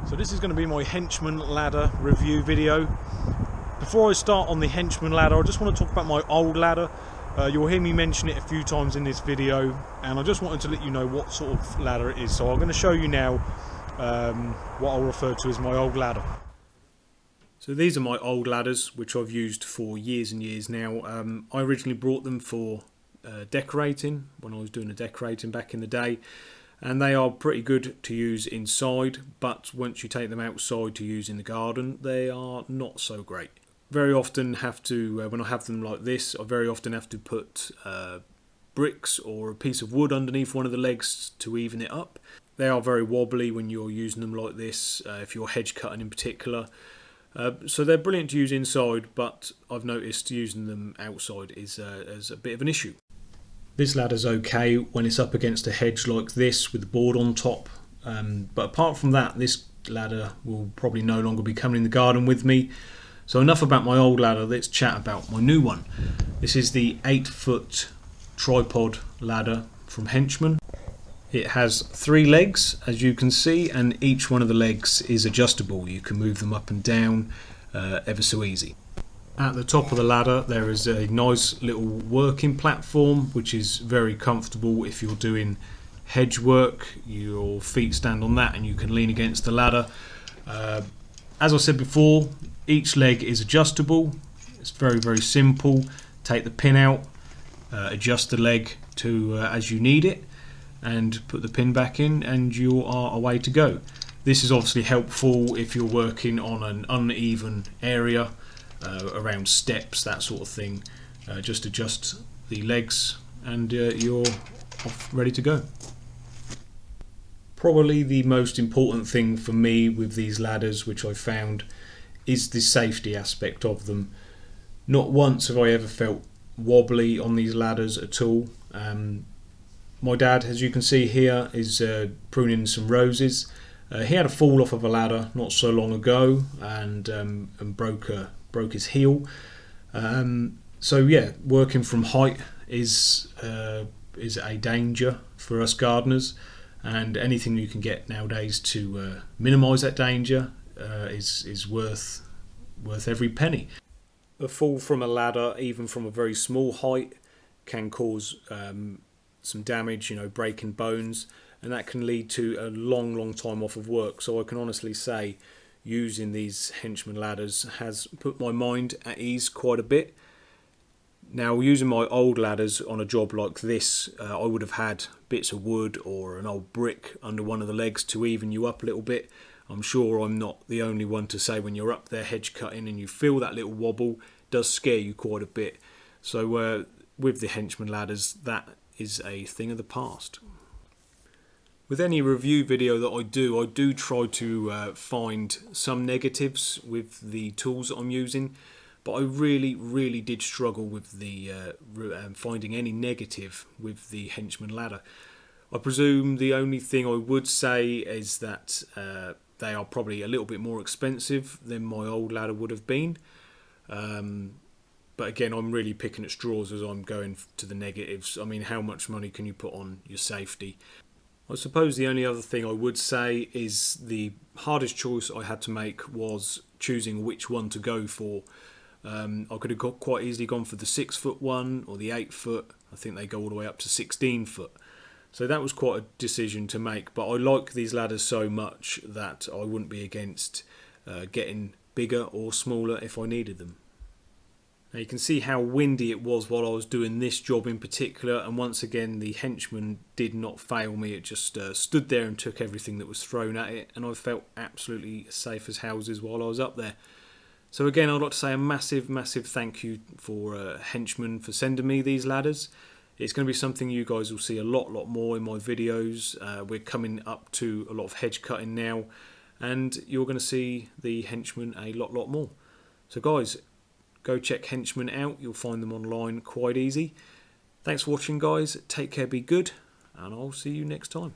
So this is going to be my Henchman ladder review video. Before I start on the Henchman ladder, I just want to talk about my old ladder. You'll hear me mention it a few times in this video, and I just wanted to let you know what sort of ladder it is. So I'm going to show you now what I'll refer to as my old ladder. So these are my old ladders, which I've used for years and years now. I originally brought them for decorating, when I was doing the decorating back in the day. And they are pretty good to use inside, but once you take them outside to use in the garden, they are not so great. Very often have to, when I have them like this, I very often have to put bricks or a piece of wood underneath one of the legs to even it up. They are very wobbly when you're using them like this, if you're hedge cutting in particular. So they're brilliant to use inside, but I've noticed using them outside is a bit of an issue. This ladder's okay when it's up against a hedge like this with the board on top, but apart from that, this ladder will probably no longer be coming in the garden with me. So enough about my old ladder, let's chat about my new one. This is the 8-foot tripod ladder from Henchman. It has 3 legs, as you can see, and each one of the legs is adjustable. You can move them up and down ever so easy. At the top of the ladder there is a nice little working platform, which is very comfortable if you're doing hedge work. Your feet stand on that and you can lean against the ladder. As I said before, each leg is adjustable. It's very simple. Take the pin out, adjust the leg to as you need it, and put the pin back in, and you are away to go. This is obviously helpful if you're working on an uneven area, around steps, that sort of thing. Just adjust the legs and you're off, ready to go. Probably the most important thing for me with these ladders, which I found, is the safety aspect of them. Not once have I ever felt wobbly on these ladders at all. My dad, as you can see here, is pruning some roses. He had a fall off of a ladder not so long ago and broke his heel. So yeah, working from height is a danger for us gardeners, and anything you can get nowadays to minimise that danger is worth every penny. A fall from a ladder, even from a very small height, can cause some damage, breaking bones, and that can lead to a long time off of work. So I can honestly say using these Henchman ladders has put my mind at ease quite a bit. Now, using my old ladders on a job like this, I would have had bits of wood or an old brick under one of the legs to even you up a little bit. I'm sure I'm not the only one to say when you're up there hedge cutting and you feel that little wobble, it does scare you quite a bit. So with the Henchman ladders, that is a thing of the past. With any review video that I do try to find some negatives with the tools that I'm using, but I really did struggle with the finding any negative with the Henchman ladder. I presume the only thing I would say is that they are probably a little bit more expensive than my old ladder would have been. But again, I'm really picking at straws as I'm going to the negatives. I mean, how much money can you put on your safety? I suppose the only other thing I would say is the hardest choice I had to make was choosing which one to go for. I could have quite easily gone for the 6-foot one or the 8-foot. I think they go all the way up to 16 foot. So that was quite a decision to make. But I like these ladders so much that I wouldn't be against getting bigger or smaller if I needed them. Now you can see how windy it was while I was doing this job in particular, and once again the Henchman did not fail me. It just stood there and took everything that was thrown at it, and I felt absolutely safe as houses while I was up there. So again, I'd like to say a massive thank you for Henchman for sending me these ladders. It's going to be something you guys will see a lot more in my videos. We're coming up to a lot of hedge cutting now, and you're going to see the Henchman a lot more. So guys, go check Henchman out. You'll find them online quite easy. Thanks for watching, guys. Take care, be good, and I'll see you next time.